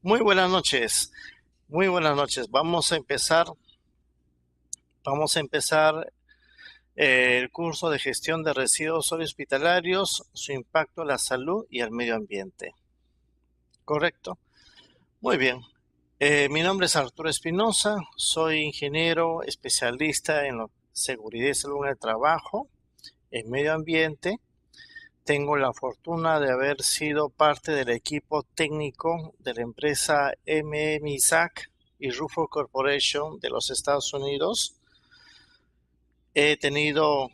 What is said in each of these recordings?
Muy buenas noches, muy buenas noches. Vamos a empezar el curso de gestión de residuos sólidos hospitalarios, su impacto a la salud y al medio ambiente. ¿Correcto? Muy bien. Mi nombre es Arturo Espinosa, soy ingeniero especialista en seguridad y salud en el trabajo, en medio ambiente. Tengo la fortuna de haber sido parte del equipo técnico de la empresa MMISAC y Rufo Corporation de los Estados Unidos. He tenido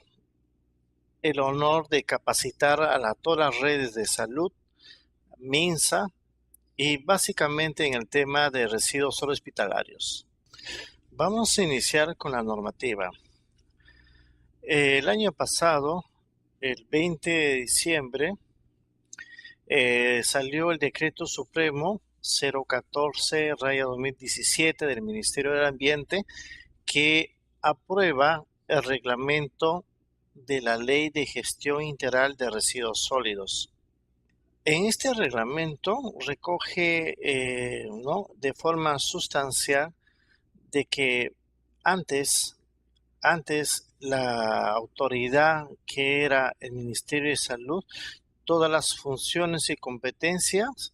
el honor de capacitar todas las redes de salud, MINSA, y básicamente en el tema de residuos sólidos hospitalarios. Vamos a iniciar con la normativa. El año pasado, el 20 de diciembre, salió el decreto supremo 014-2017 del Ministerio del Ambiente que aprueba el reglamento de la Ley de Gestión Integral de Residuos Sólidos. En este reglamento recoge ¿no? de forma sustancial de que antes la autoridad que era el Ministerio de Salud, todas las funciones y competencias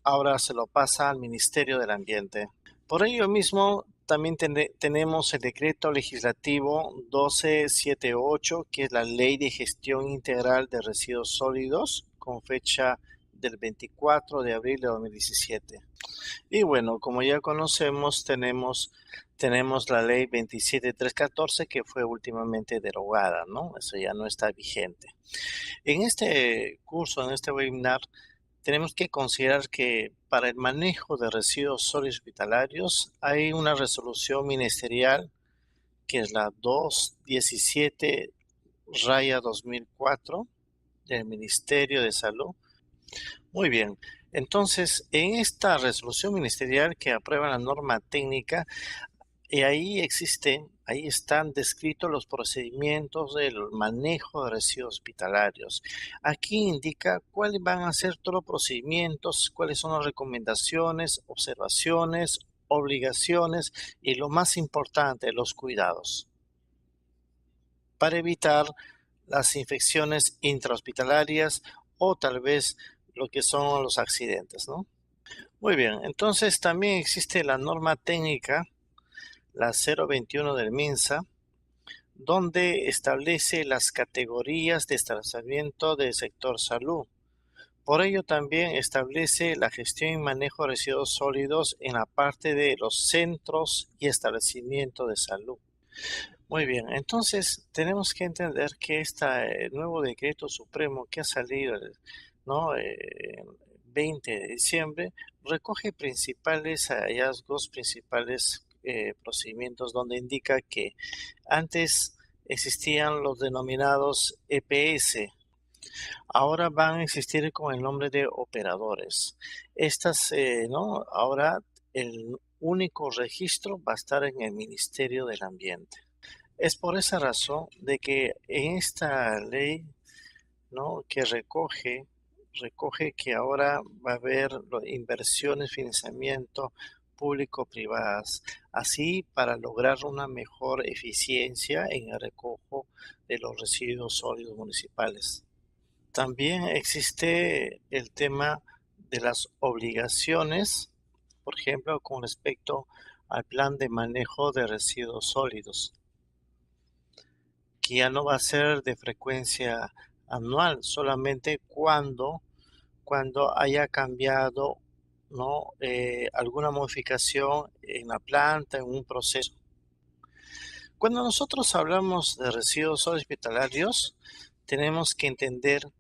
ahora se lo pasa al Ministerio del Ambiente. Por ello mismo, también tenemos el decreto legislativo 1278, que es la Ley de Gestión Integral de Residuos Sólidos, con fecha del 24 de abril de 2017. Y bueno, como ya conocemos, tenemos la Ley 27314, que fue últimamente derogada, ¿no? Eso ya no está vigente. En este curso, en este webinar, tenemos que considerar que para el manejo de residuos sólidos hospitalarios hay una resolución ministerial que es la 217-2004 del Ministerio de Salud. Muy bien, entonces en esta resolución ministerial que aprueba la norma técnica, ahí están descritos los procedimientos del manejo de residuos hospitalarios. Aquí indica cuáles van a ser todos los procedimientos, cuáles son las recomendaciones, observaciones, obligaciones y lo más importante, los cuidados para evitar las infecciones intrahospitalarias o tal vez lo que son los accidentes, ¿no? Muy bien, entonces también existe la norma técnica, la 021 del MINSA, donde establece las categorías de establecimiento del sector salud. Por ello también establece la gestión y manejo de residuos sólidos en la parte de los centros y establecimientos de salud. Muy bien, entonces tenemos que entender que este nuevo decreto supremo que ha salido, ¿no? 20 de diciembre, recoge principales hallazgos, principales procedimientos donde indica que antes existían los denominados EPS, ahora van a existir con el nombre de operadores. ¿No? Ahora el único registro va a estar en el Ministerio del Ambiente. Es por esa razón de que en esta ley, ¿no? que recoge que ahora va a haber inversiones, financiamiento público-privadas, así para lograr una mejor eficiencia en el recojo de los residuos sólidos municipales. También existe el tema de las obligaciones, por ejemplo, con respecto al plan de manejo de residuos sólidos, que ya no va a ser de frecuencia anual, solamente cuando haya cambiado, ¿no? Alguna modificación en la planta, en un proceso. Cuando nosotros hablamos de residuos hospitalarios, tenemos que entender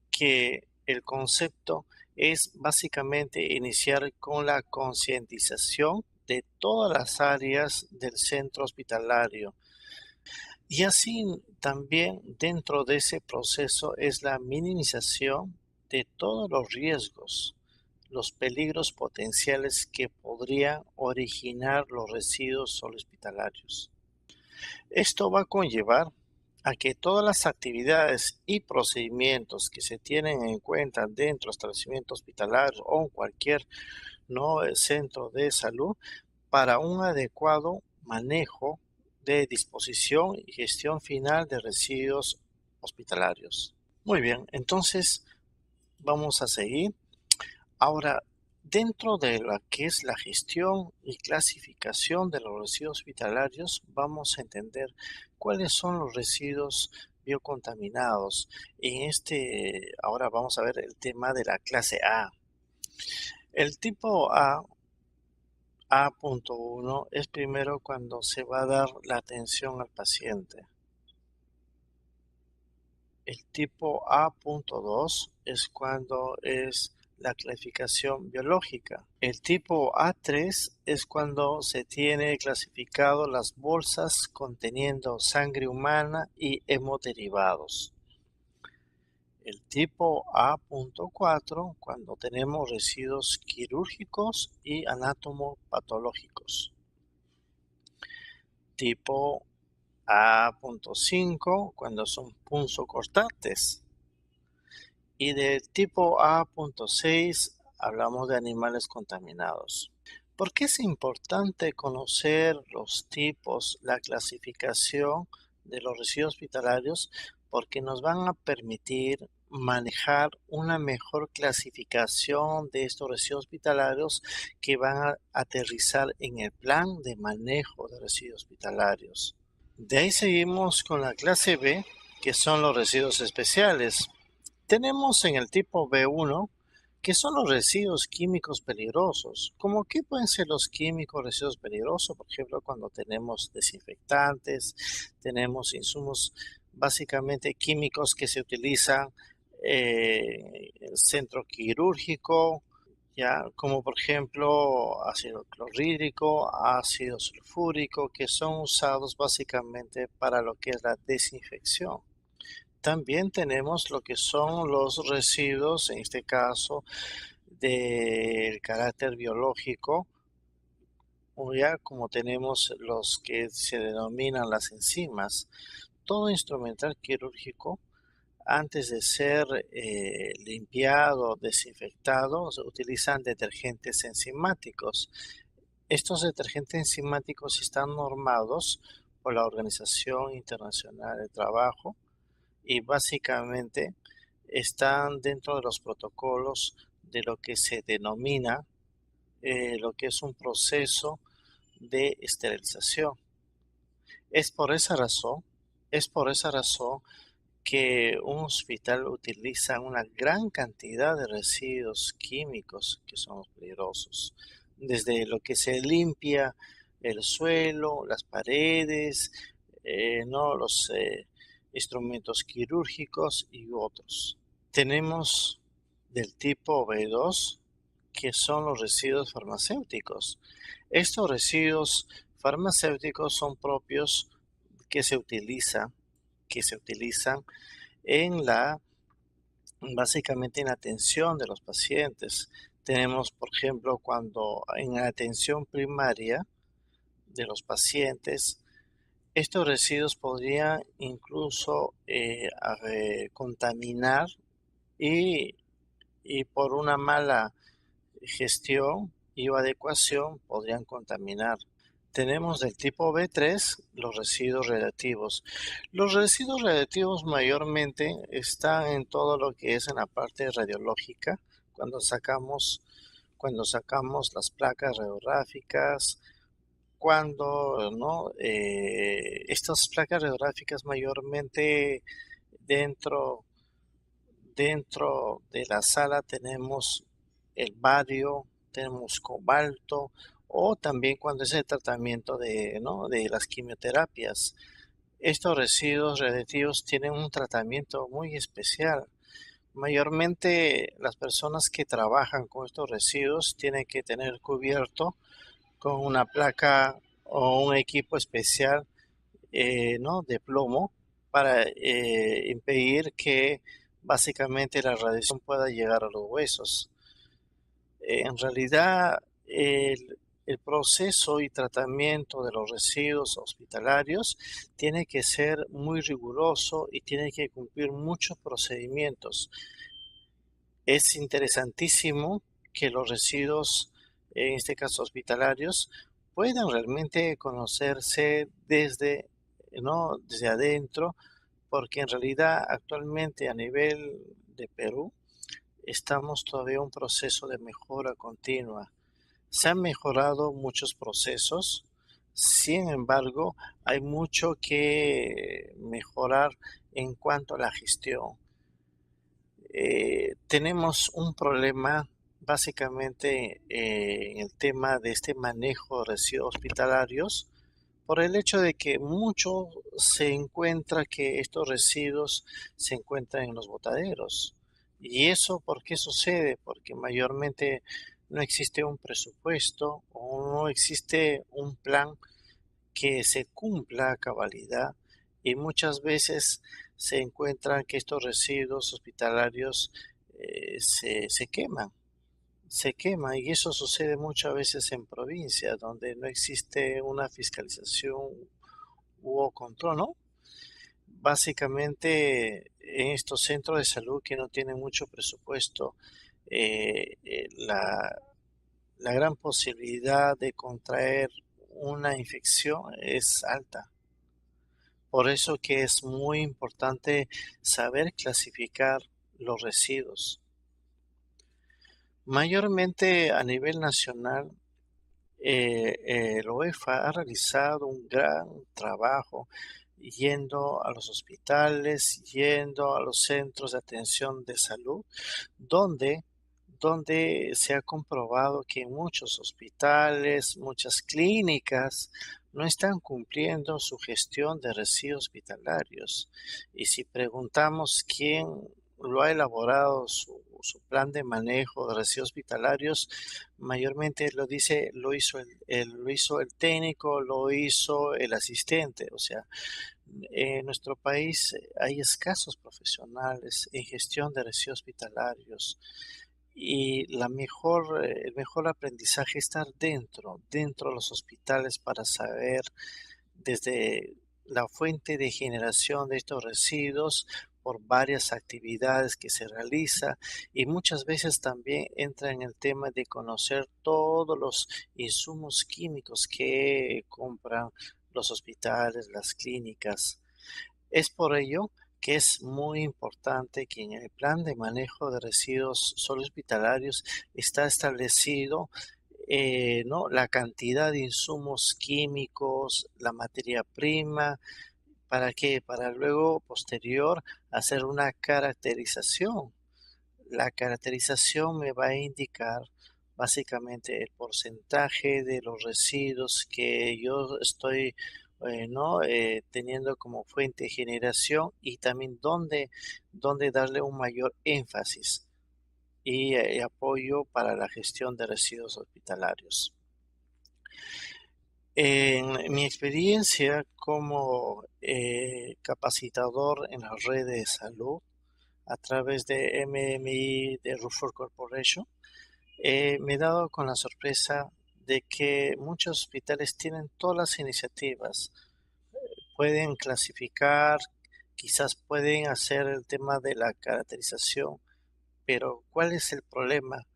que el concepto es básicamente iniciar con la concientización de todas las áreas del centro hospitalario. Y así también dentro de ese proceso es la minimización de todos los riesgos, los peligros potenciales que podrían originar los residuos hospitalarios. Esto va a conllevar a que todas las actividades y procedimientos que se tienen en cuenta dentro del establecimiento hospitalario o en cualquier ¿no? El centro de salud para un adecuado manejo de disposición y gestión final de residuos hospitalarios. Muy bien, entonces vamos a seguir. Ahora, dentro de lo que es la gestión y clasificación de los residuos hospitalarios, vamos a entender cuáles son los residuos biocontaminados. Ahora vamos a ver el tema de la clase A. El tipo A.1 es primero cuando se va a dar la atención al paciente. El tipo A.2 es cuando es la clasificación biológica. El tipo A3 es cuando se tiene clasificado las bolsas conteniendo sangre humana y hemoderivados. El tipo A.4 cuando tenemos residuos quirúrgicos y anatomopatológicos. Tipo A.5 cuando son punzocortantes. Y de tipo A.6 hablamos de animales contaminados. ¿Por qué es importante conocer los tipos, la clasificación de los residuos hospitalarios? Porque nos van a permitir manejar una mejor clasificación de estos residuos hospitalarios que van a aterrizar en el plan de manejo de residuos hospitalarios. De ahí seguimos con la clase B, que son los residuos especiales. Tenemos en el tipo B1 que son los residuos químicos peligrosos. ¿Cómo qué pueden ser los químicos residuos peligrosos? Por ejemplo, cuando tenemos desinfectantes, tenemos insumos básicamente químicos que se utilizan en el centro quirúrgico, ya como por ejemplo ácido clorhídrico, ácido sulfúrico, que son usados básicamente para lo que es la desinfección. También tenemos lo que son los residuos, en este caso, del carácter biológico, o ya como tenemos los que se denominan las enzimas. Todo instrumental quirúrgico, antes de ser limpiado, desinfectado, se utilizan detergentes enzimáticos. Estos detergentes enzimáticos están normados por la Organización Internacional del Trabajo y básicamente están dentro de los protocolos de lo que se denomina lo que es un proceso de esterilización. Es por esa razón, es por esa razón que un hospital utiliza una gran cantidad de residuos químicos que son peligrosos, desde lo que se limpia el suelo, las paredes, ¿no? los instrumentos quirúrgicos y otros. Tenemos del tipo B2 que son los residuos farmacéuticos. Estos residuos farmacéuticos son propios que se utilizan en básicamente en la atención de los pacientes. Tenemos, por ejemplo, cuando en la atención primaria de los pacientes, estos residuos podrían incluso contaminar y, y por una mala gestión y o adecuación podrían contaminar. Tenemos del tipo B3 los residuos radiactivos. Los residuos radiactivos mayormente están en todo lo que es en la parte radiológica, cuando sacamos las placas radiográficas, cuando ¿no? Estas placas radiográficas mayormente dentro, dentro de la sala tenemos el bario, tenemos cobalto, o también cuando es el tratamiento ¿no? de las quimioterapias. Estos residuos radiactivos tienen un tratamiento muy especial. Mayormente las personas que trabajan con estos residuos tienen que tener cubierto con una placa o un equipo especial ¿no? de plomo para impedir que básicamente la radiación pueda llegar a los huesos. En realidad, el proceso y tratamiento de los residuos hospitalarios tiene que ser muy riguroso y tiene que cumplir muchos procedimientos. Es interesantísimo que los residuos en este caso hospitalarios, puedan realmente conocerse desde, ¿no? Desde adentro, porque en realidad actualmente a nivel de Perú estamos todavía en un proceso de mejora continua. Se han mejorado muchos procesos, sin embargo, hay mucho que mejorar en cuanto a la gestión. Tenemos un problema básicamente en el tema de este manejo de residuos hospitalarios por el hecho de que mucho se encuentra que estos residuos se encuentran en los botaderos. ¿Y eso por qué sucede? Porque mayormente no existe un presupuesto o no existe un plan que se cumpla a cabalidad y muchas veces se encuentra que estos residuos hospitalarios se queman y eso sucede muchas veces en provincias donde no existe una fiscalización u control, ¿no? Básicamente en estos centros de salud que no tienen mucho presupuesto, eh, eh, la, la gran posibilidad de contraer una infección es alta. Por eso que es muy importante saber clasificar los residuos. Mayormente a nivel nacional, el UEFA ha realizado un gran trabajo yendo a los hospitales, yendo a los centros de atención de salud, donde, donde se ha comprobado que en muchos hospitales, muchas clínicas, no están cumpliendo su gestión de residuos hospitalarios. Y si preguntamos quién lo ha elaborado su plan de manejo de residuos hospitalarios, mayormente lo hizo el técnico, lo hizo el asistente. O sea, en nuestro país hay escasos profesionales en gestión de residuos hospitalarios y el mejor aprendizaje es estar dentro de los hospitales para saber desde la fuente de generación de estos residuos por varias actividades que se realiza y muchas veces también entra en el tema de conocer todos los insumos químicos que compran los hospitales, las clínicas. Es por ello que es muy importante que en el plan de manejo de residuos sólidos hospitalarios está establecido, ¿no? La cantidad de insumos químicos, la materia prima, ¿para qué? Para luego, posterior, hacer una caracterización. La caracterización me va a indicar básicamente el porcentaje de los residuos que yo estoy ¿no? Teniendo como fuente de generación y también dónde darle un mayor énfasis y apoyo para la gestión de residuos hospitalarios. En mi experiencia como capacitador en las redes de salud a través de MMI de Rutherford Corporation, me he dado con la sorpresa de que muchos hospitales tienen todas las iniciativas, pueden clasificar, quizás pueden hacer el tema de la caracterización, pero ¿cuál es el problema?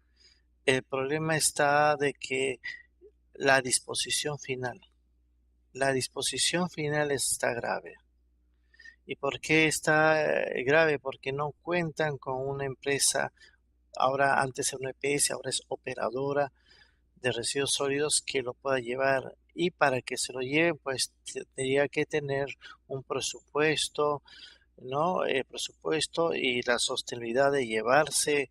El problema está de que la la disposición final está grave. ¿Y por qué está grave? Porque no cuentan con una empresa, ahora antes era una EPS, ahora es operadora de residuos sólidos que lo pueda llevar. Y para que se lo lleve, pues tendría que tener un presupuesto, ¿no? Presupuesto y la sostenibilidad de llevarse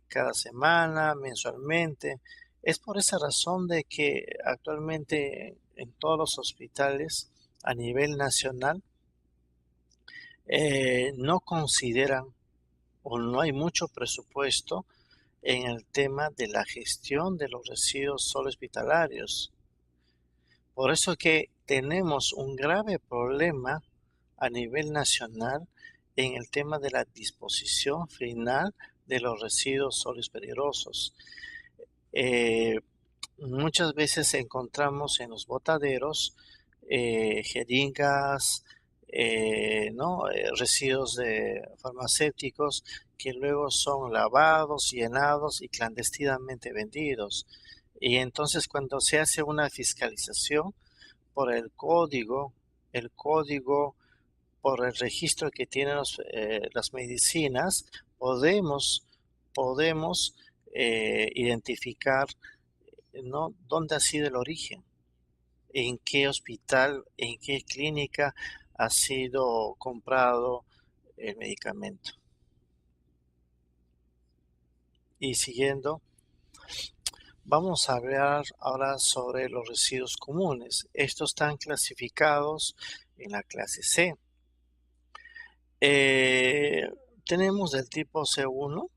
cada semana, mensualmente. Es por esa razón de que actualmente en todos los hospitales a nivel nacional no consideran o no hay mucho presupuesto en el tema de la gestión de los residuos sólidos hospitalarios. Por eso que tenemos un grave problema a nivel nacional en el tema de la disposición final de los residuos sólidos peligrosos. Eh, Muchas veces encontramos en los botaderos jeringas, ¿no? Residuos de farmacéuticos que luego son lavados, llenados y clandestinamente vendidos. Y entonces cuando se hace una fiscalización por el código por el registro que tienen las medicinas, podemos identificar, ¿no?, dónde ha sido el origen, en qué hospital, en qué clínica ha sido comprado el medicamento. Y siguiendo, vamos a hablar ahora sobre los residuos comunes. Estos están clasificados en la clase C. Tenemos del tipo C1,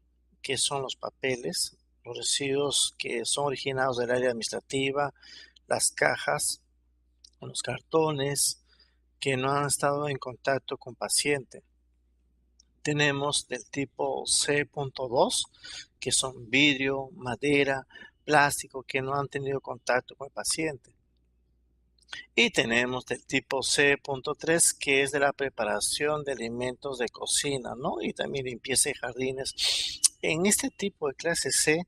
que son los papeles, los residuos que son originados del área administrativa, las cajas, los cartones que no han estado en contacto con paciente. Tenemos del tipo C.2, que son vidrio, madera, plástico que no han tenido contacto con el paciente. Y tenemos del tipo C.3, que es de la preparación de alimentos de cocina, ¿no? Y también limpieza de jardines. En este tipo de clase C,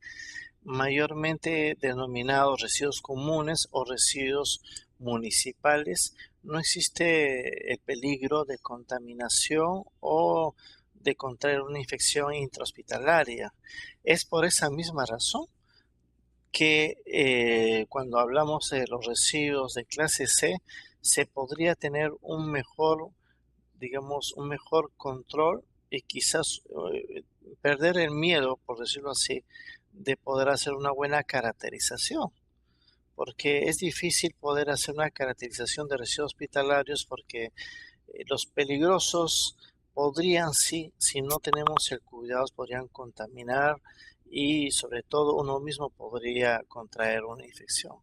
mayormente denominados residuos comunes o residuos municipales, no existe el peligro de contaminación o de contraer una infección intrahospitalaria. Es por esa misma razón que cuando hablamos de los residuos de clase C, se podría tener un mejor, digamos, un mejor control y quizás perder el miedo, por decirlo así, de poder hacer una buena caracterización, porque es difícil poder hacer una caracterización de residuos hospitalarios porque los peligrosos podrían, sí, si no tenemos el cuidado, podrían contaminar y sobre todo uno mismo podría contraer una infección,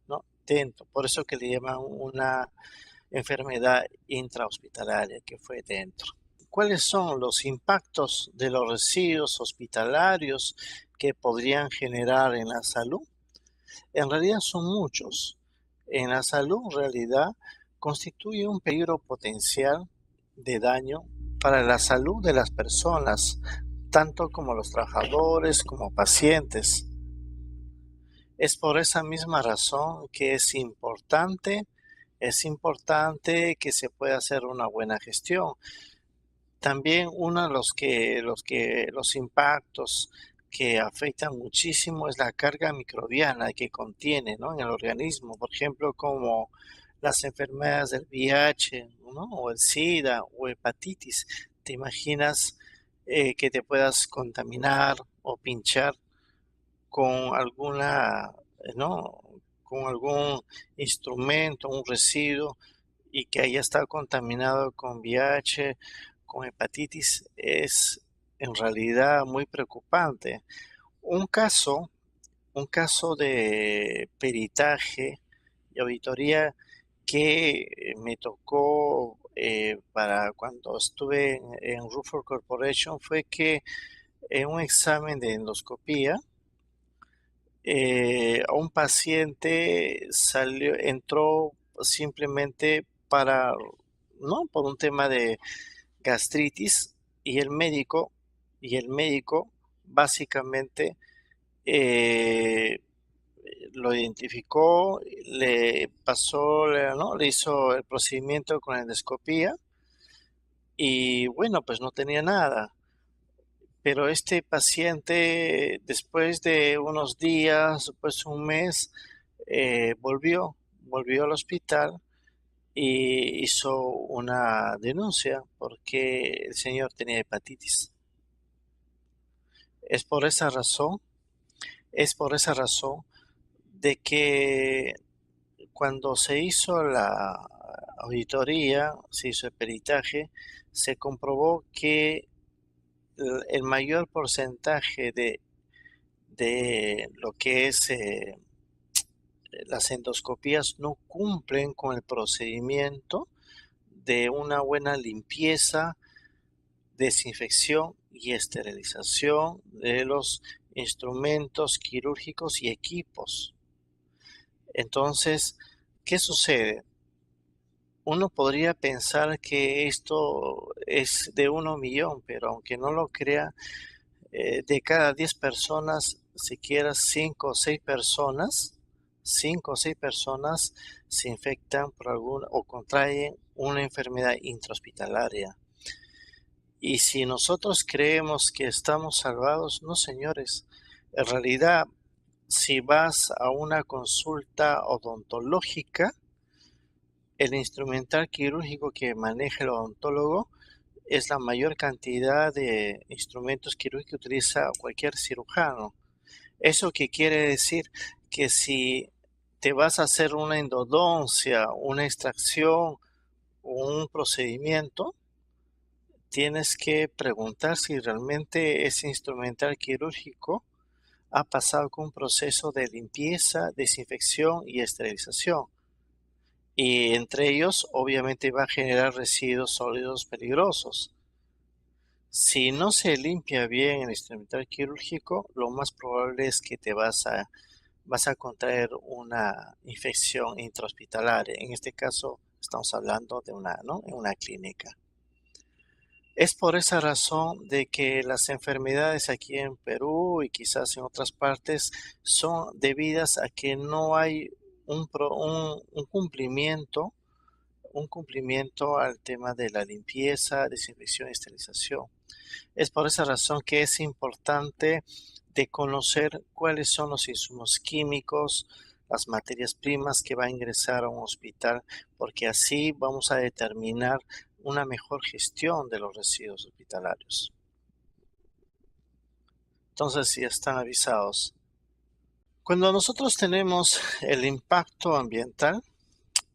¿no? Dentro, por eso que le llaman una enfermedad intrahospitalaria que fue dentro. ¿Cuáles son los impactos de los residuos hospitalarios que podrían generar en la salud? En realidad son muchos. En la salud, en realidad, constituye un peligro potencial de daño para la salud de las personas, tanto como los trabajadores como pacientes. Es por esa misma razón que es importante que se pueda hacer una buena gestión. También uno de los impactos que afectan muchísimo es la carga microbiana que contiene, ¿no?, en el organismo, por ejemplo, como las enfermedades del VIH, ¿no?, o el SIDA o hepatitis. ¿Te imaginas que te puedas contaminar o pinchar con alguna, ¿no?, con algún instrumento, un residuo y que haya estado contaminado con VIH, con hepatitis? Es en realidad muy preocupante. Un caso, un caso de peritaje y auditoría que me tocó para cuando estuve en Rutherford Corporation fue que en un examen de endoscopía, a un paciente entró simplemente ¿no?, por un tema de gastritis y el médico básicamente eh, lo identificó, le pasó, ¿no?, le hizo el procedimiento con endoscopía y bueno, pues no tenía nada. Pero este paciente, después de unos días, después un mes, volvió al hospital y hizo una denuncia porque el señor tenía hepatitis. Es por esa razón, es por esa razón de que cuando se hizo la auditoría, se hizo el peritaje, se comprobó que el mayor porcentaje de lo que es las endoscopías no cumplen con el procedimiento de una buena limpieza, desinfección y esterilización de los instrumentos quirúrgicos y equipos. Entonces, ¿qué sucede? Uno podría pensar que esto es de 1 millón, pero aunque no lo crea, de cada 10 personas, siquiera 5 o 6 personas, 5 o 6 personas se infectan por alguna o contraen una enfermedad intrahospitalaria. Y si nosotros creemos que estamos salvados, no, señores. En realidad, si vas a una consulta odontológica, el instrumental quirúrgico que maneja el odontólogo es la mayor cantidad de instrumentos quirúrgicos que utiliza cualquier cirujano. ¿Eso qué quiere decir? Que si te vas a hacer una endodoncia, una extracción o un procedimiento, tienes que preguntar si realmente ese instrumental quirúrgico ha pasado con un proceso de limpieza, desinfección y esterilización. Y entre ellos, obviamente, va a generar residuos sólidos peligrosos. Si no se limpia bien el instrumental quirúrgico, lo más probable es que te vas a contraer una infección intrahospitalaria. En este caso, estamos hablando de en una clínica. Es por esa razón de que las enfermedades aquí en Perú y quizás en otras partes son debidas a que no hay un cumplimiento al tema de la limpieza, desinfección y esterilización. Es por esa razón que es importante de conocer cuáles son los insumos químicos, las materias primas que va a ingresar a un hospital, porque así vamos a determinar una mejor gestión de los residuos hospitalarios. Entonces, ya están avisados. Cuando nosotros tenemos el impacto ambiental,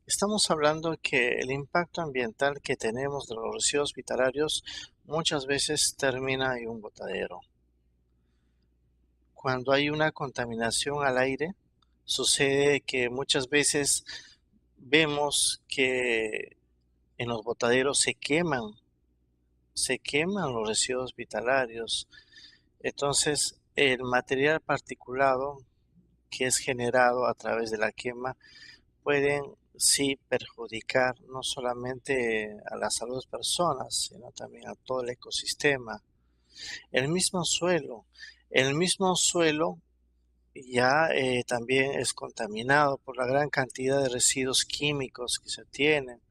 estamos hablando que el impacto ambiental que tenemos de los residuos hospitalarios muchas veces termina en un botadero. Cuando hay una contaminación al aire, sucede que muchas veces vemos que en los botaderos se queman los residuos hospitalarios. Entonces, el material particulado que es generado a través de la quema pueden sí perjudicar no solamente a la salud de las personas, sino también a todo el ecosistema. El mismo suelo ya también es contaminado por la gran cantidad de residuos químicos que se tienen.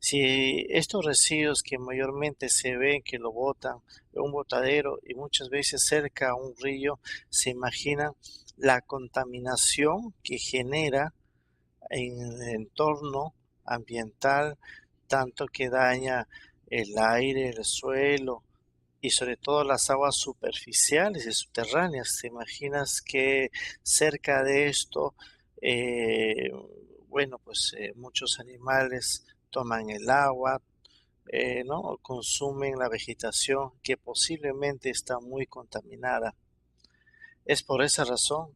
Si estos residuos que mayormente se ven que lo botan en un botadero y muchas veces cerca a un río, se imaginan la contaminación que genera en el entorno ambiental, tanto que daña el aire, el suelo y sobre todo las aguas superficiales y subterráneas. ¿Te imaginas que cerca de esto, eh, muchos animales toman el agua, ¿no? Consumen la vegetación que posiblemente está muy contaminada? Es por esa razón,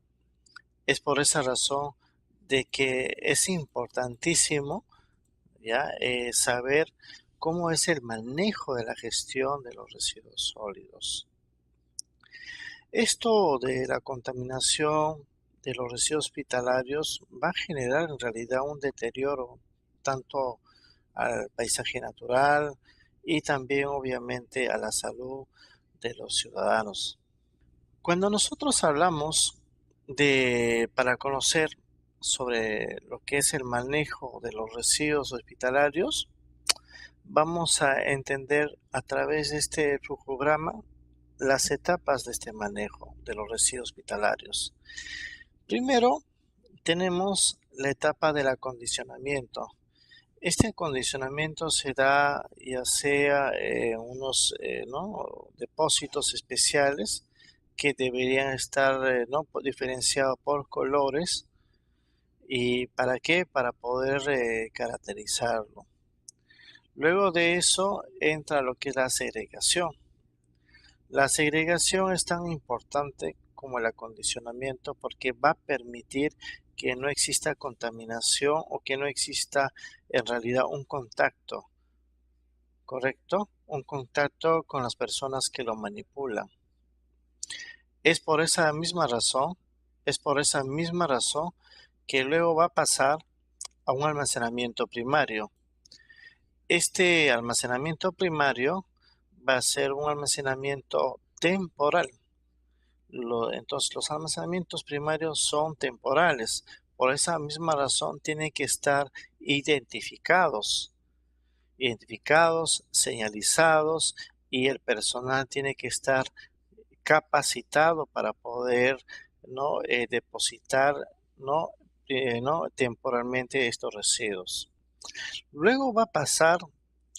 es por esa razón de que es importantísimo ya saber cómo es el manejo de la gestión de los residuos sólidos. Esto de la contaminación de los residuos hospitalarios va a generar en realidad un deterioro tanto al paisaje natural y también obviamente a la salud de los ciudadanos. Cuando nosotros hablamos para conocer sobre lo que es el manejo de los residuos hospitalarios, vamos a entender a través de este flujograma las etapas de este manejo de los residuos hospitalarios. Primero, tenemos la etapa del acondicionamiento. Este acondicionamiento se da ya sea unos depósitos especiales que deberían estar diferenciados por colores. ¿Y para qué? Para poder caracterizarlo. Luego de eso entra lo que es la segregación. La segregación es tan importante como el acondicionamiento porque va a permitir que no exista contaminación o que no exista en realidad un contacto, ¿correcto? Un contacto con las personas que lo manipulan. Es por esa misma razón que luego va a pasar a un almacenamiento primario. Este almacenamiento primario va a ser un almacenamiento temporal. Entonces, los almacenamientos primarios son temporales. Por esa misma razón, tienen que estar identificados, señalizados, y el personal tiene que estar capacitado para poder, ¿no? Depositar, ¿no? ¿no? Temporalmente estos residuos. Luego va a pasar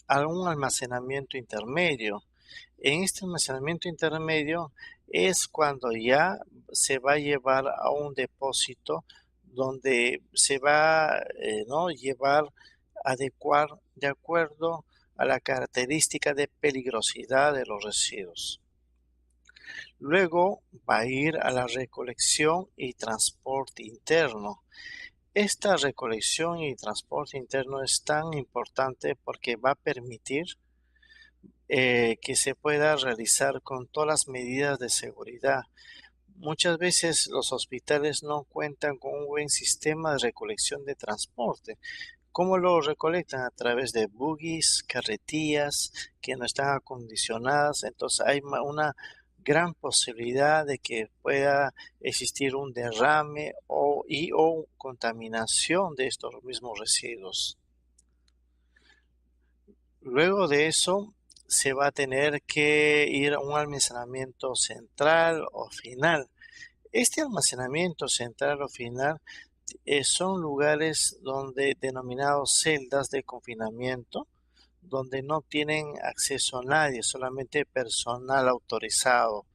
a un almacenamiento intermedio. En este almacenamiento intermedio es cuando ya se va a llevar a un depósito donde se va, ¿no? llevar, adecuar de acuerdo a la característica de peligrosidad de los residuos. Luego va a ir a la recolección y transporte interno. Esta recolección y transporte interno es tan importante porque va a permitir que se pueda realizar con todas las medidas de seguridad. Muchas veces los hospitales no cuentan con un buen sistema de recolección de transporte. ¿Cómo lo recolectan? A través de buggies, carretillas que no están acondicionadas. Entonces hay una gran posibilidad de que pueda existir un derrame o contaminación de estos mismos residuos. Luego de eso, se va a tener que ir a un almacenamiento central o final. Este almacenamiento central o final son lugares donde denominados celdas de confinamiento, donde no tienen acceso a nadie, solamente personal autorizado.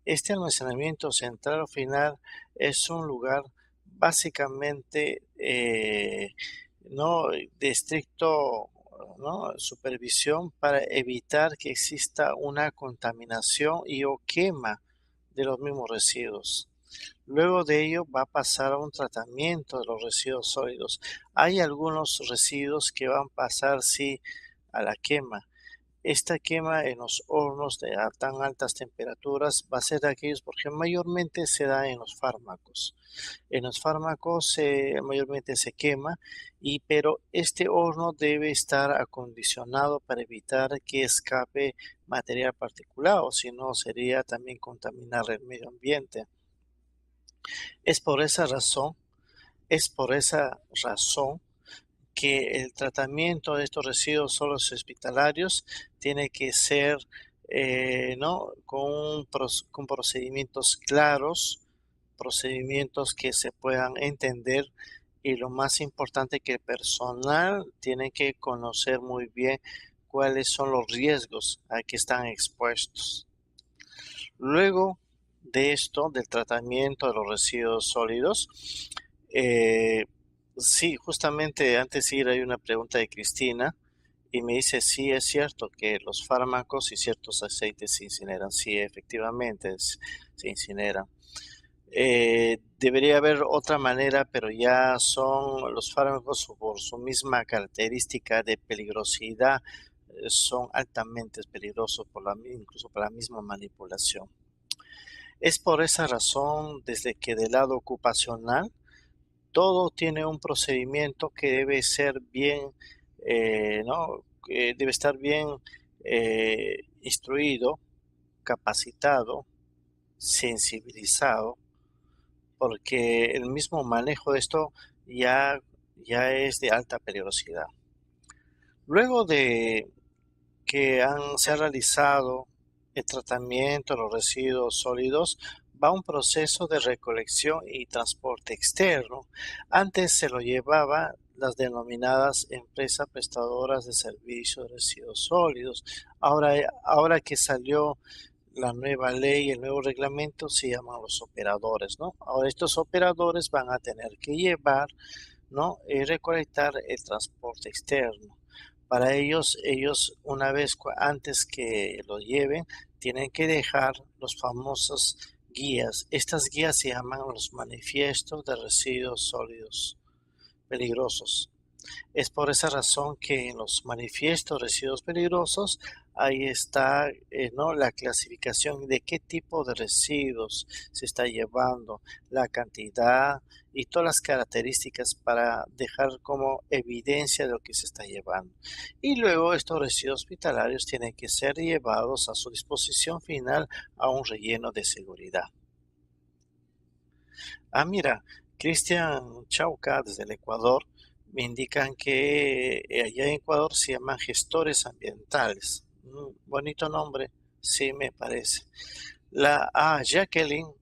Este almacenamiento central o final es un lugar básicamente no de estricto, ¿no? supervisión para evitar que exista una contaminación y o quema de los mismos residuos. Luego de ello va a pasar a un tratamiento de los residuos sólidos. Hay algunos residuos que van a pasar sí a la quema. Esta quema en los hornos de tan altas temperaturas va a ser de aquellos porque mayormente se da en los fármacos. En los fármacos mayormente se quema, pero este horno debe estar acondicionado para evitar que escape material particulado, o si no sería también contaminar el medio ambiente. Es por esa razón, es por esa razón que el tratamiento de estos residuos sólidos hospitalarios tiene que ser ¿no? con procedimientos claros, procedimientos que se puedan entender, y lo más importante que el personal tiene que conocer muy bien cuáles son los riesgos a que están expuestos. Luego de esto, del tratamiento de los residuos sólidos, sí, justamente antes de ir hay una pregunta de Cristina y me dice, sí, es cierto que los fármacos y ciertos aceites se incineran. Sí, efectivamente se incineran. Debería haber otra manera, pero ya son los fármacos por su misma característica de peligrosidad, son altamente peligrosos incluso por la misma manipulación. Es por esa razón, desde que del lado ocupacional, todo tiene un procedimiento que debe ser bien, ¿no? Que debe estar bien instruido, capacitado, sensibilizado, porque el mismo manejo de esto ya es de alta peligrosidad. Luego de que se ha realizado el tratamiento de los residuos sólidos, va un proceso de recolección y transporte externo. Antes se lo llevaba las denominadas empresas prestadoras de servicios de residuos sólidos. Ahora que salió la nueva ley, el nuevo reglamento, se llaman los operadores, ¿no? Ahora estos operadores van a tener que llevar, ¿no? y recolectar el transporte externo. Para ellos una vez antes que lo lleven, tienen que dejar los famosos guías. Estas guías se llaman los manifiestos de residuos sólidos peligrosos. Es por esa razón que en los manifiestos de residuos peligrosos, ahí está, ¿no?, la clasificación de qué tipo de residuos se está llevando, la cantidad y todas las características para dejar como evidencia de lo que se está llevando. Y luego estos residuos hospitalarios tienen que ser llevados a su disposición final a un relleno de seguridad. Ah, mira, Cristian Chauca desde el Ecuador me indican que allá en Ecuador se llaman gestores ambientales. Bonito nombre, sí me parece. Jacqueline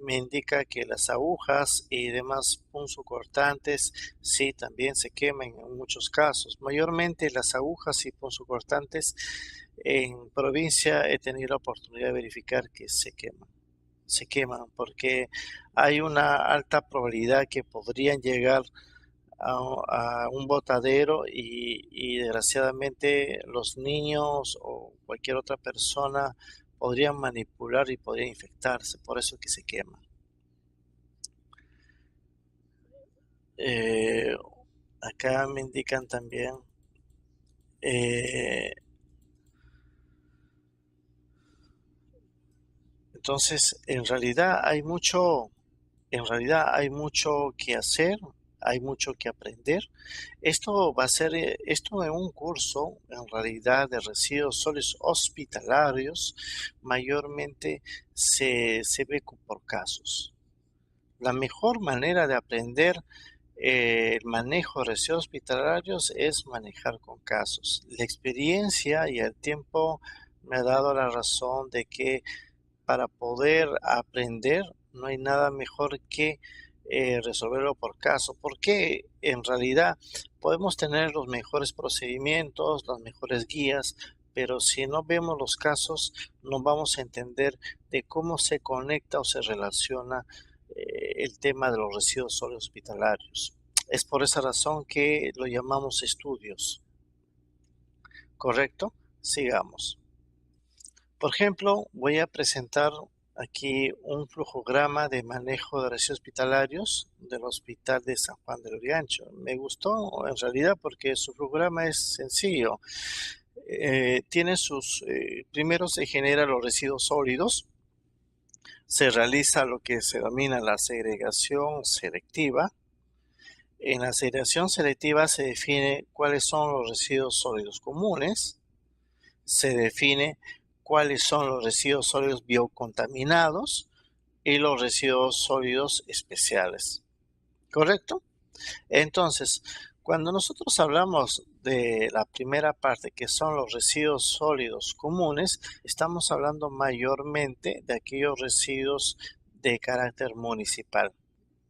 me indica que las agujas y demás punzocortantes sí también se queman en muchos casos. Mayormente las agujas y punzocortantes en provincia he tenido la oportunidad de verificar que se queman porque hay una alta probabilidad que podrían llegar a un botadero y desgraciadamente los niños o cualquier otra persona podrían manipular y podrían infectarse, por eso es que se queman. Eh, Acá me indican también eh, entonces en realidad hay mucho que hacer, hay mucho que aprender. Esto va a ser, esto en un curso, en realidad, de residuos sólidos hospitalarios, mayormente se ve por casos. La mejor manera de aprender el manejo de residuos hospitalarios es manejar con casos. La experiencia y el tiempo me ha dado la razón de que para poder aprender no hay nada mejor que resolverlo por caso, porque en realidad podemos tener los mejores procedimientos, las mejores guías, pero si no vemos los casos, no vamos a entender de cómo se conecta o se relaciona el tema de los residuos sólidos hospitalarios. Es por esa razón que lo llamamos estudios. ¿Correcto? Sigamos. Por ejemplo, voy a presentar aquí un flujograma de manejo de residuos hospitalarios del Hospital de San Juan del Urigancho. Me gustó en realidad porque su flujograma es sencillo. Primero se generan los residuos sólidos, se realiza lo que se denomina la segregación selectiva. En la segregación selectiva se define cuáles son los residuos sólidos comunes, se define cuáles son los residuos sólidos biocontaminados y los residuos sólidos especiales. ¿Correcto? Entonces, cuando nosotros hablamos de la primera parte, que son los residuos sólidos comunes, estamos hablando mayormente de aquellos residuos de carácter municipal.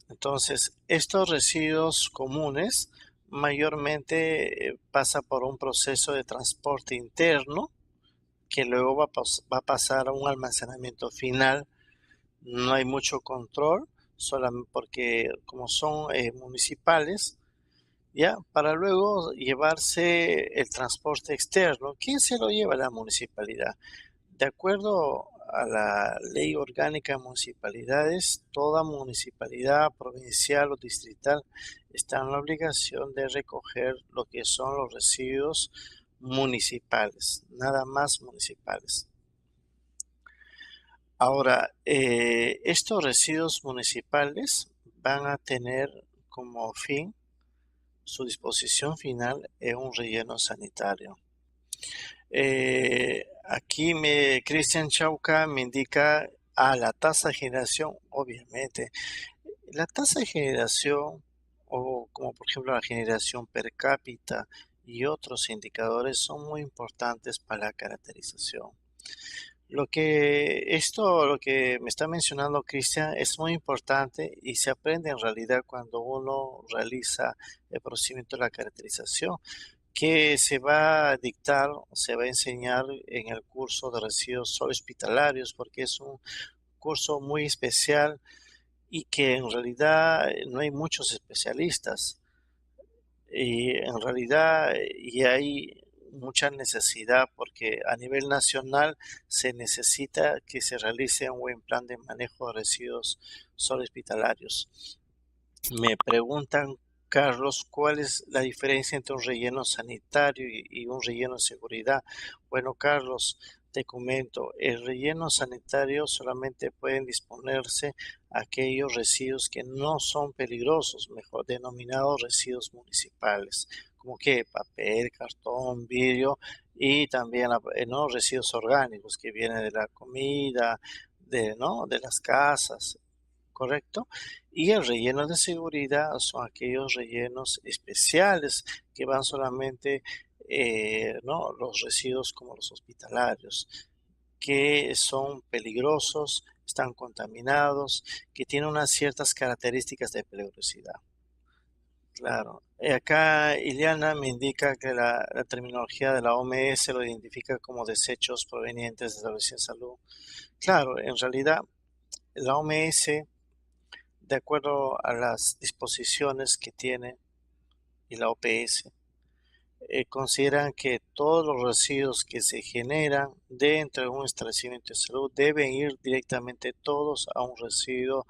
Entonces, estos residuos comunes mayormente pasa por un proceso de transporte interno que luego va a pasar a un almacenamiento final. No hay mucho control, solamente porque como son municipales, ya, para luego llevarse el transporte externo. ¿Quién se lo lleva? La municipalidad. De acuerdo a la Ley Orgánica de Municipalidades, toda municipalidad provincial o distrital está en la obligación de recoger lo que son los residuos municipales, nada más municipales. Ahora, estos residuos municipales van a tener como fin su disposición final en un relleno sanitario. Aquí Cristian Chauca me indica la tasa de generación, obviamente. La tasa de generación, o como por ejemplo la generación per cápita y otros indicadores, son muy importantes para la caracterización. Lo que me está mencionando Cristian es muy importante y se aprende en realidad cuando uno realiza el procedimiento de la caracterización, que se va a dictar, se va a enseñar en el curso de residuos hospitalarios, porque es un curso muy especial y que en realidad no hay muchos especialistas. Y en realidad y hay mucha necesidad porque a nivel nacional se necesita que se realice un buen plan de manejo de residuos hospitalarios. Me preguntan Carlos, ¿cuál es la diferencia entre un relleno sanitario y un relleno de seguridad? Bueno, Carlos, te comento, el relleno sanitario solamente pueden disponerse aquellos residuos que no son peligrosos, mejor denominados residuos municipales, como que papel, cartón, vidrio y también ¿no? residuos orgánicos que vienen de la comida, ¿no? de las casas, ¿correcto? Y el relleno de seguridad son aquellos rellenos especiales que van solamente, ¿no? los residuos como los hospitalarios, que son peligrosos, están contaminados, que tienen unas ciertas características de peligrosidad. Claro. Acá Iliana me indica que la terminología de la OMS lo identifica como desechos provenientes de establecimientos de salud. Claro, en realidad la OMS, de acuerdo a las disposiciones que tiene y la OPS, consideran que todos los residuos que se generan dentro de un establecimiento de salud deben ir directamente todos a un residuo,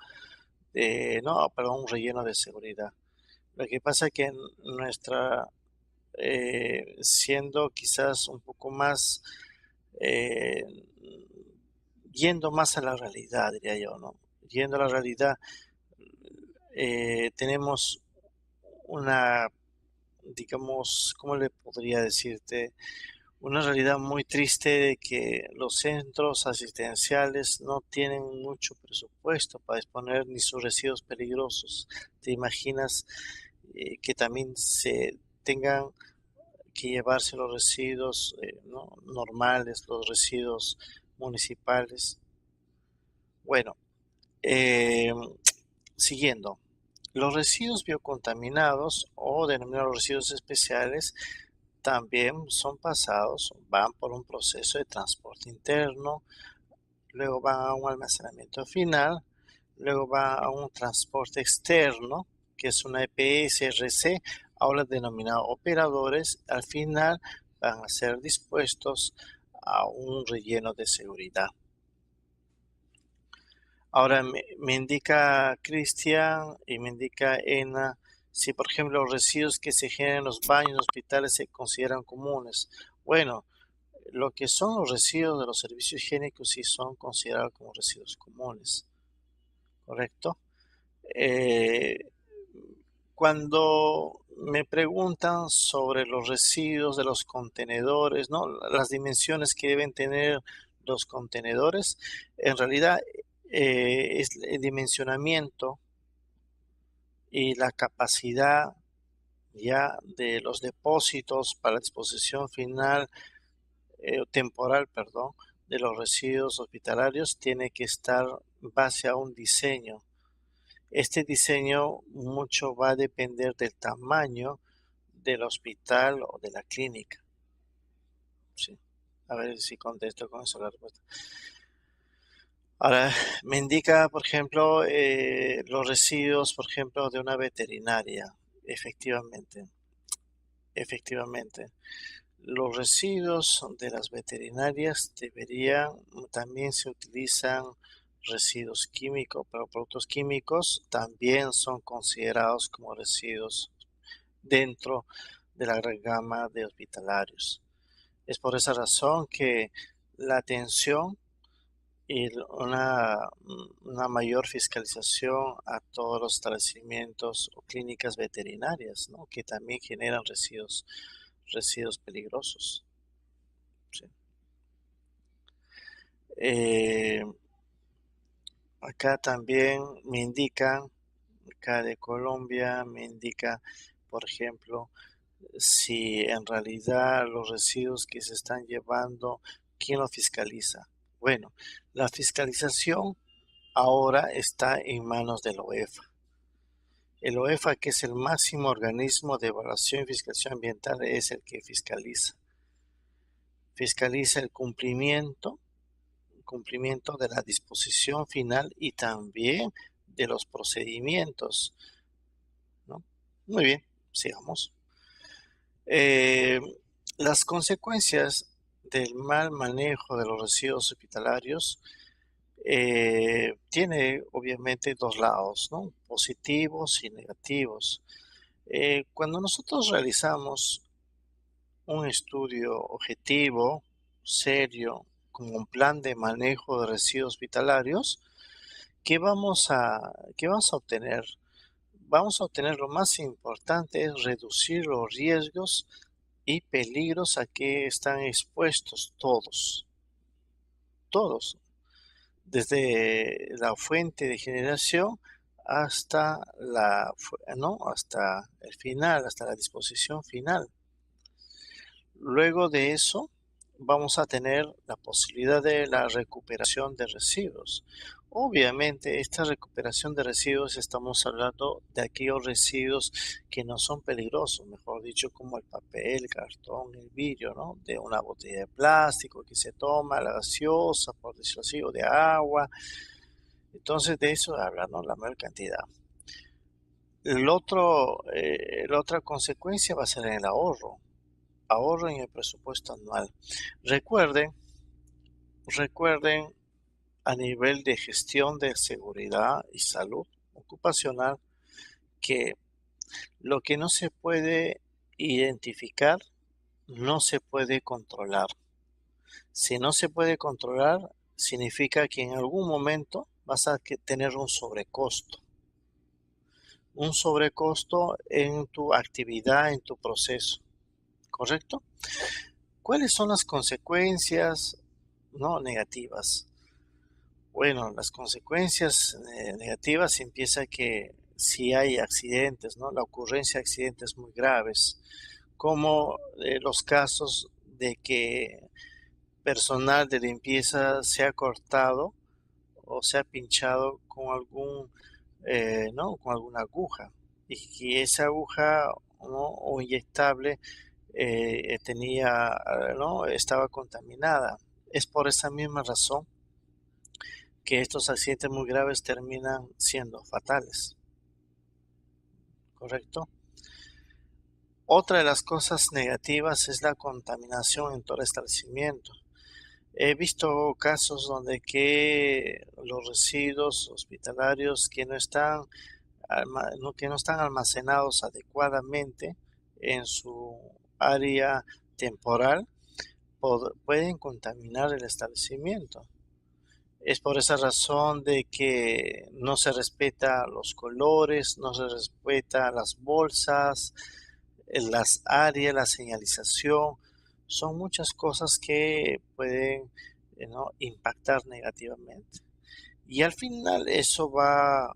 no, perdón, un relleno de seguridad. Lo que pasa es que nuestra, siendo quizás un poco más, eh, yendo más a la realidad, diría yo, ¿no? Yendo a la realidad, tenemos una, digamos, ¿cómo le podría decirte? Una realidad muy triste de que los centros asistenciales no tienen mucho presupuesto para disponer ni sus residuos peligrosos. ¿Te imaginas que también se tengan que llevarse los residuos ¿no? normales, los residuos municipales? Bueno, eh, siguiendo. Los residuos biocontaminados o denominados residuos especiales también son pasados, van por un proceso de transporte interno, luego van a un almacenamiento final, luego va a un transporte externo, que es una EPS-RC, ahora denominado operadores, al final van a ser dispuestos a un relleno de seguridad. Ahora me indica Cristian y me indica Ena si, por ejemplo, los residuos que se generan en los baños en hospitales se consideran comunes. Bueno, lo que son los residuos de los servicios higiénicos sí son considerados como residuos comunes, ¿correcto? Eh, Cuando me preguntan sobre los residuos de los contenedores, ¿no? Las dimensiones que deben tener los contenedores, en realidad es el dimensionamiento y la capacidad ya de los depósitos para la disposición final, temporal, perdón, de los residuos hospitalarios tiene que estar base a un diseño. Este diseño mucho va a depender del tamaño del hospital o de la clínica. Sí. A ver si contesto con eso la respuesta. Ahora, me indica, por ejemplo, los residuos, por ejemplo, de una veterinaria. Efectivamente, efectivamente. Los residuos de las veterinarias también se utilizan residuos químicos, pero productos químicos también son considerados como residuos dentro de la gran gama de hospitalarios. Es por esa razón que la atención y una mayor fiscalización a todos los establecimientos o clínicas veterinarias, ¿no? que también generan residuos peligrosos. Sí. Eh, Acá también me indican, acá de Colombia, me indica, por ejemplo, si en realidad los residuos que se están llevando, ¿quién lo fiscaliza? Bueno, la fiscalización ahora está en manos de la OEFA. El OEFA, que es el máximo organismo de evaluación y fiscalización ambiental, es el que fiscaliza. Fiscaliza el cumplimiento de la disposición final y también de los procedimientos, ¿no? Muy bien, sigamos. Las consecuencias del mal manejo de los residuos hospitalarios tiene obviamente dos lados, ¿no? Positivos y negativos. Cuando nosotros realizamos un estudio objetivo, serio, con un plan de manejo de residuos hospitalarios, ¿qué qué vamos a obtener? Vamos a obtener lo más importante es reducir los riesgos y peligros a que están expuestos todos, desde la fuente de generación hasta ¿no? Hasta el final, hasta la disposición final. Luego de eso, vamos a tener la posibilidad de la recuperación de residuos. Obviamente, esta recuperación de residuos estamos hablando de aquellos residuos que no son peligrosos, mejor dicho, como el papel, el cartón, el vidrio, ¿no? De una botella de plástico que se toma, la gaseosa, por decirlo así, o de agua. Entonces, de eso habla, ¿no? La mayor cantidad. La otra consecuencia va a ser en el ahorro en el presupuesto anual. Recuerden, recuerden a nivel de gestión de seguridad y salud ocupacional que lo que no se puede identificar no se puede controlar. Si no se puede controlar, significa que en algún momento vas a tener un sobrecosto en tu actividad, en tu proceso, ¿correcto? ¿Cuáles son las consecuencias no negativas? Bueno, las consecuencias negativas empieza que si hay accidentes, ¿no? La ocurrencia de accidentes muy graves, como los casos de que personal de limpieza se ha cortado o se ha pinchado con ¿no? Con alguna aguja y que esa aguja, ¿no? O inyectable ¿no? Estaba contaminada. Es por esa misma razón que estos accidentes muy graves terminan siendo fatales, ¿correcto? Otra de las cosas negativas es la contaminación en todo el establecimiento. He visto casos donde que los residuos hospitalarios que no están almacenados adecuadamente en su área temporal pueden contaminar el establecimiento. Es por esa razón de que no se respeta los colores, no se respeta las bolsas, las áreas, la señalización. Son muchas cosas que pueden ¿no? impactar negativamente. Y al final eso va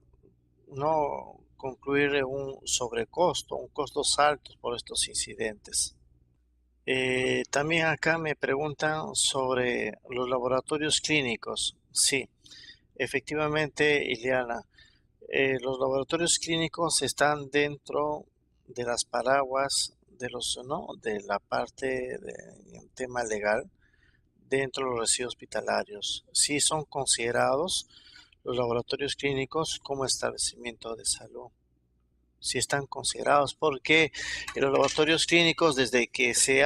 no concluir en un sobrecosto, un costos altos por estos incidentes. También acá me preguntan sobre los laboratorios clínicos. Sí, efectivamente, Ileana, los laboratorios clínicos están dentro de las paraguas de ¿no? De la parte del tema legal dentro de los residuos hospitalarios. Sí son considerados los laboratorios clínicos como establecimiento de salud. Sí están considerados porque en los laboratorios clínicos, desde que se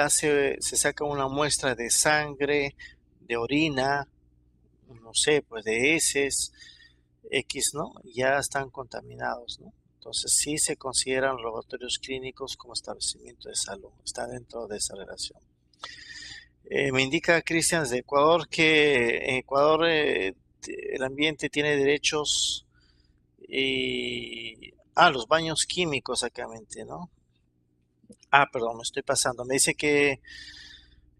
saca una muestra de sangre, de orina, no sé, pues de heces, X, ¿no? Ya están contaminados, ¿no? Entonces sí se consideran los laboratorios clínicos como establecimiento de salud, está dentro de esa relación. Me indica Cristian de Ecuador que en Ecuador el ambiente tiene derechos y... los baños químicos exactamente, ¿no? Perdón, me estoy pasando. Me dice que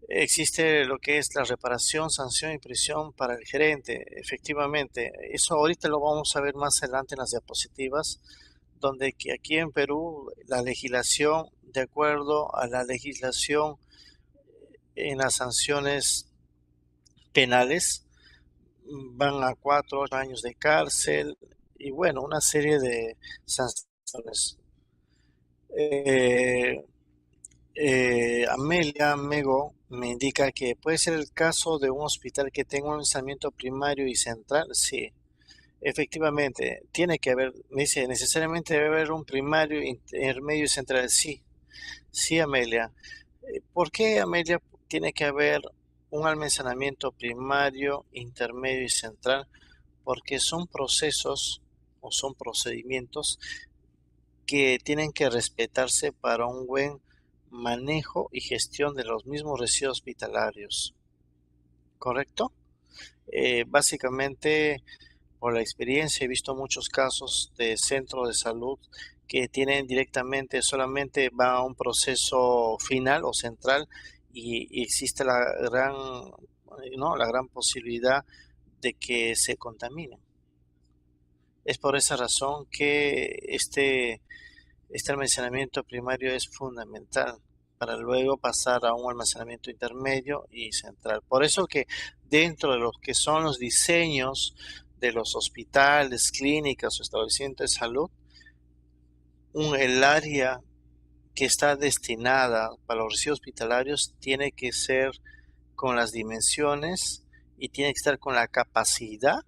existe lo que es la reparación, sanción y prisión para el gerente. Efectivamente, eso ahorita lo vamos a ver más adelante en las diapositivas, donde que aquí en Perú la legislación, de acuerdo a la legislación en las sanciones penales, van a 4 años de cárcel y bueno, una serie de sanciones. Amelia Mego me indica que puede ser el caso de un hospital que tenga un lanzamiento primario y central. Sí, efectivamente, tiene que haber, me dice, necesariamente debe haber un primario, intermedio y central. Sí, sí, Amelia. ¿Por qué, Amelia, tiene que haber un almacenamiento primario, intermedio y central? Porque son procesos o son procedimientos que tienen que respetarse para un buen manejo y gestión de los mismos residuos hospitalarios, ¿correcto? Básicamente, por la experiencia, he visto muchos casos de centros de salud que tienen directamente, solamente va a un proceso final o central y existe la gran, ¿no? La gran posibilidad de que se contaminen. Es por esa razón que este almacenamiento primario es fundamental para luego pasar a un almacenamiento intermedio y central. Por eso que dentro de lo que son los diseños de los hospitales, clínicas o establecimientos de salud, el área que está destinada para los residuos hospitalarios tiene que ser con las dimensiones y tiene que estar con la capacidad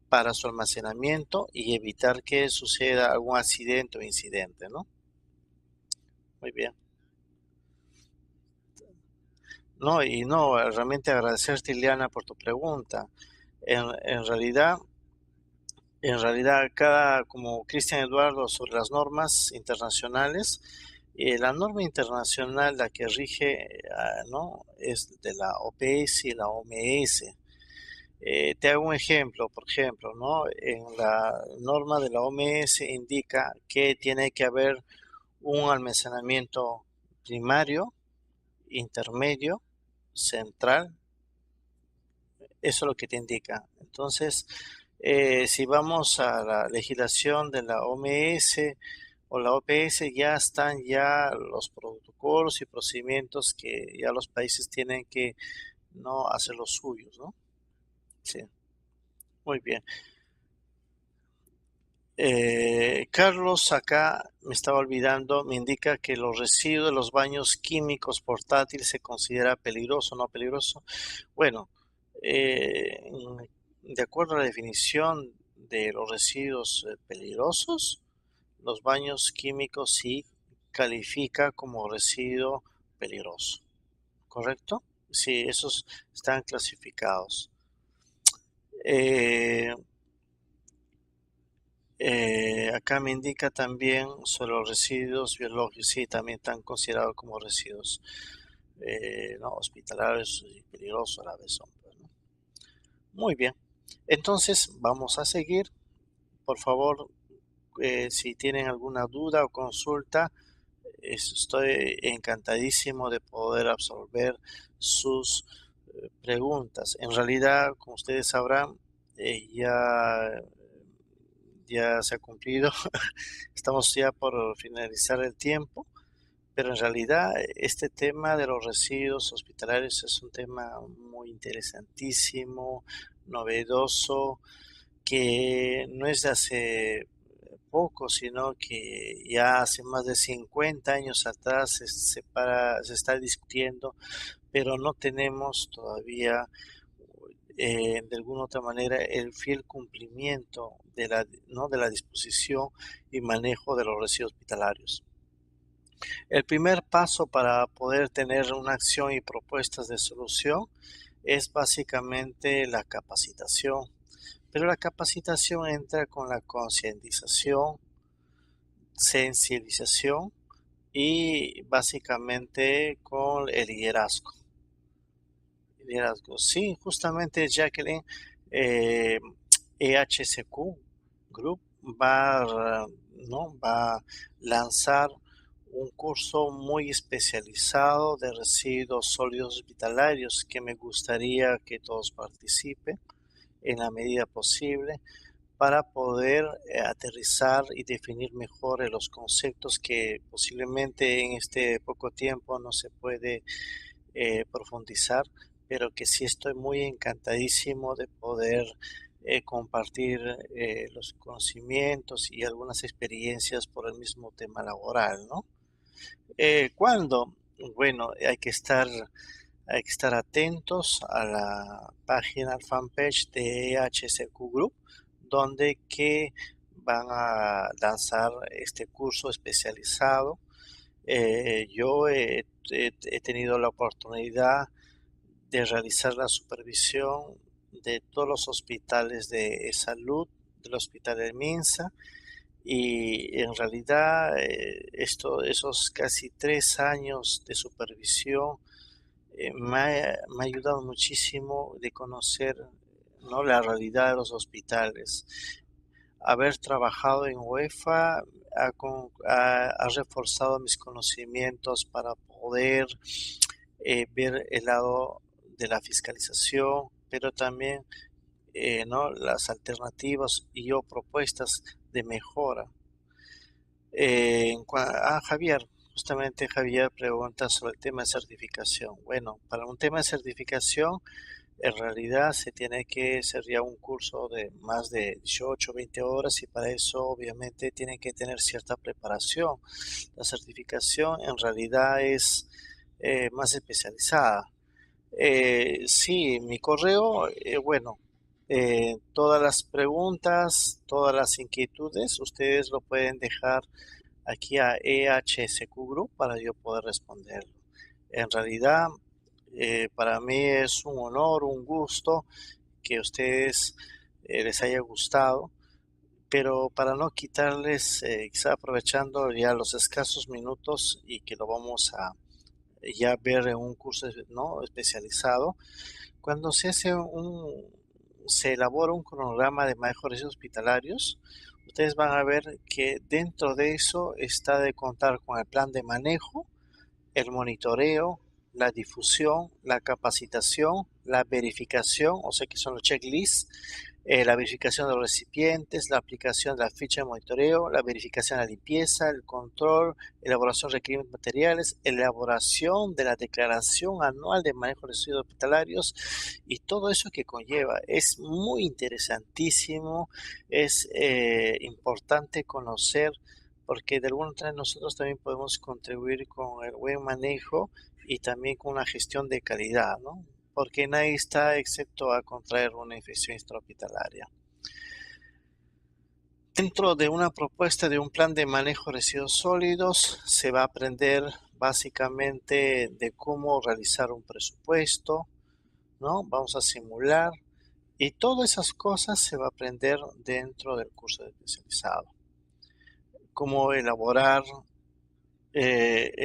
para su almacenamiento y evitar que suceda algún accidente o incidente, ¿no? Muy bien. No, y no, realmente agradecerte, Ileana, por tu pregunta. En realidad, como Cristian Eduardo, sobre las normas internacionales, la norma internacional, la que rige, ¿no? Es de la OPS y la OMS. Te hago un ejemplo, por ejemplo, ¿no? En la norma de la OMS indica que tiene que haber un almacenamiento primario, intermedio, central. Eso es lo que te indica. Entonces, si vamos a la legislación de la OMS o la OPS, ya están ya los protocolos y procedimientos que ya los países tienen que no hacer los suyos, ¿no? Sí, muy bien. Carlos, acá me estaba olvidando, me indica que los residuos de los baños químicos portátiles se considera peligroso, ¿no peligroso? Bueno, eh, de acuerdo a la definición de los residuos peligrosos, los baños químicos sí califica como residuo peligroso, ¿correcto? Sí, esos están clasificados. Eh, Acá me indica también sobre los residuos biológicos, sí, también están considerados como residuos no, hospitalarios y peligrosos a la vez son, pues, ¿no? Muy bien, entonces vamos a seguir. Por favor, si tienen alguna duda o consulta, estoy encantadísimo de poder absorber sus preguntas. En realidad, como ustedes sabrán, ya se ha cumplido, estamos ya por finalizar el tiempo, pero en realidad este tema de los residuos hospitalarios es un tema muy interesantísimo, novedoso, que no es de hace poco, sino que ya hace más de 50 años atrás se está discutiendo, pero no tenemos todavía de alguna otra manera el fiel cumplimiento de ¿no? de la disposición y manejo de los residuos hospitalarios. El primer paso para poder tener una acción y propuestas de solución es básicamente la capacitación, pero la capacitación entra con la concientización, sensibilización y básicamente con el liderazgo. Sí, justamente Jacqueline, eh, EHCQ Group va a lanzar un curso muy especializado de residuos sólidos hospitalarios que me gustaría que todos participen en la medida posible para poder aterrizar y definir mejor los conceptos que posiblemente en este poco tiempo no se puede profundizar, pero que sí estoy muy encantadísimo de poder compartir los conocimientos y algunas experiencias por el mismo tema laboral, ¿no? ¿Cuándo? Bueno, hay que estar atentos a la página, al fanpage de HCQ Group, donde que van a lanzar este curso especializado. Yo he tenido la oportunidad de realizar la supervisión de todos los hospitales de salud del Hospital del Minsa Y en realidad esos casi 3 años de supervisión me ha ayudado muchísimo de conocer, ¿no?, la realidad de los hospitales. Haber trabajado en UEFA ha reforzado mis conocimientos para poder ver el lado de la fiscalización, pero también, ¿no?, las alternativas y o propuestas de mejora. Javier, justamente Javier pregunta sobre el tema de certificación. Bueno, para un tema de certificación, en realidad sería un curso de más de 18 o 20 horas y para eso obviamente tiene que tener cierta preparación. La certificación en realidad es más especializada. Sí, mi correo, bueno, todas las preguntas, todas las inquietudes, ustedes lo pueden dejar aquí a EHSQ Group para yo poder responderlo. En realidad, para mí es un honor, un gusto que a ustedes les haya gustado, pero para no quitarles, quizá aprovechando ya los escasos minutos y que lo vamos a ya ver en un curso, ¿no?, especializado, cuando se elabora un cronograma de manejo de residuos hospitalarios, ustedes van a ver que dentro de eso está de contar con el plan de manejo, el monitoreo, la difusión, la capacitación, la verificación, o sea que son los checklists, la verificación de los recipientes, la aplicación de la ficha de monitoreo, la verificación de la limpieza, el control, elaboración de requerimientos materiales, elaboración de la declaración anual de manejo de residuos hospitalarios y todo eso que conlleva. Es muy interesantísimo, es importante conocer porque de alguna manera nosotros también podemos contribuir con el buen manejo y también con una gestión de calidad, ¿no? Porque nadie está excepto a contraer una infección extrahospitalaria. Dentro de una propuesta de un plan de manejo de residuos sólidos, se va a aprender básicamente de cómo realizar un presupuesto, ¿no? Vamos a simular y todas esas cosas se va a aprender dentro del curso de especializado. Cómo elaborar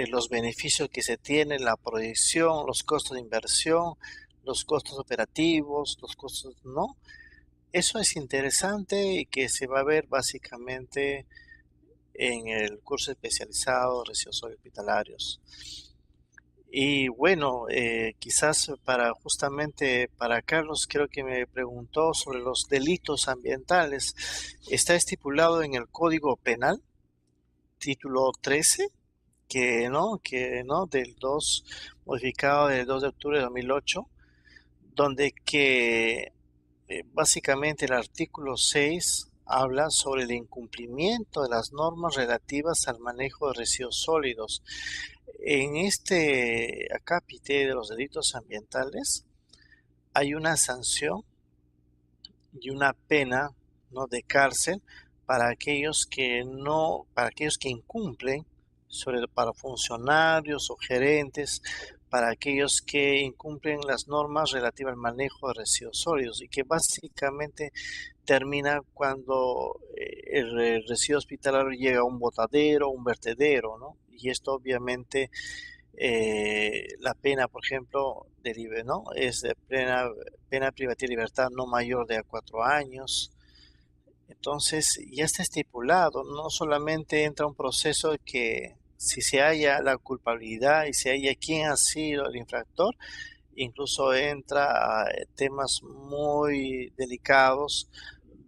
los beneficios que se tienen, la proyección, los costos de inversión, los costos operativos, los costos, ¿no? Eso es interesante y que se va a ver básicamente en el curso especializado de residuos sólidos hospitalarios. Y bueno, quizás justamente para Carlos, creo que me preguntó sobre los delitos ambientales. Está estipulado en el Código Penal, título 13, del 2, modificado del 2 de octubre de 2008, donde que básicamente el artículo 6 habla sobre el incumplimiento de las normas relativas al manejo de residuos sólidos. En este acápite de los delitos ambientales hay una sanción y una pena, ¿no?, de cárcel para aquellos que incumplen, para funcionarios o gerentes, para aquellos que incumplen las normas relativas al manejo de residuos sólidos y que básicamente termina cuando el residuo hospitalario llega a un botadero, un vertedero, ¿no? Y esto obviamente la pena, por ejemplo, ¿no?, es de pena privativa de libertad no mayor de 4 años. Entonces, ya está estipulado, no solamente entra un proceso de que si se halla la culpabilidad y se halla quién ha sido el infractor, incluso entra a temas muy delicados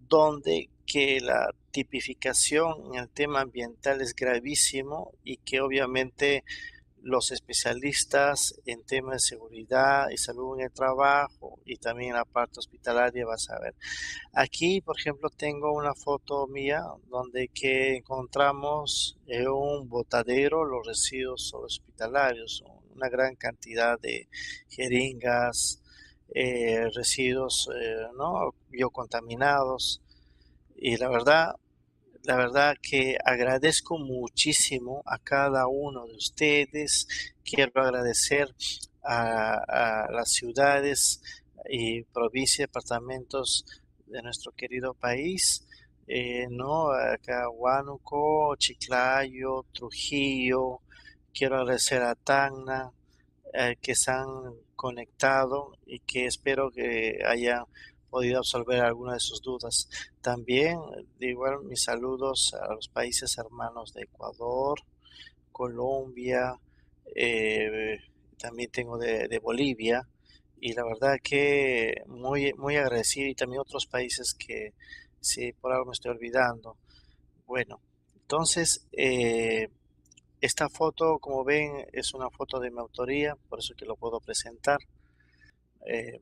donde que la tipificación en el tema ambiental es gravísimo y que obviamente los especialistas en temas de seguridad y salud en el trabajo y también en la parte hospitalaria vas a ver. Aquí, por ejemplo, tengo una foto mía donde que encontramos un botadero, los residuos hospitalarios, una gran cantidad de jeringas, residuos, ¿no?, biocontaminados. Y la verdad que agradezco muchísimo a cada uno de ustedes. Quiero agradecer a las ciudades y provincias, departamentos de nuestro querido país, ¿no? Acá Huánuco, Chiclayo, Trujillo. Quiero agradecer a Tacna, que se han conectado y que espero que hayan podido absolver alguna de sus dudas. También, de igual, mis saludos a los países hermanos de Ecuador, Colombia, eh, también tengo de Bolivia, y la verdad que muy, muy agradecido, y también otros países que si por algo me estoy olvidando. Bueno, entonces, esta foto, como ven, es una foto de mi autoría, por eso que lo puedo presentar.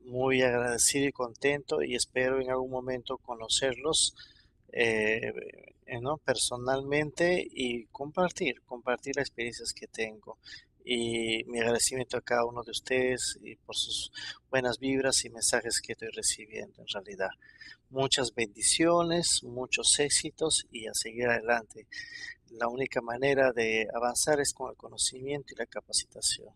Muy agradecido y contento, y espero en algún momento conocerlos, eh, ¿no? Personalmente, y compartir las experiencias que tengo. Y mi agradecimiento a cada uno de ustedes y por sus buenas vibras y mensajes que estoy recibiendo en realidad. Muchas bendiciones, muchos éxitos y a seguir adelante. La única manera de avanzar es con el conocimiento y la capacitación.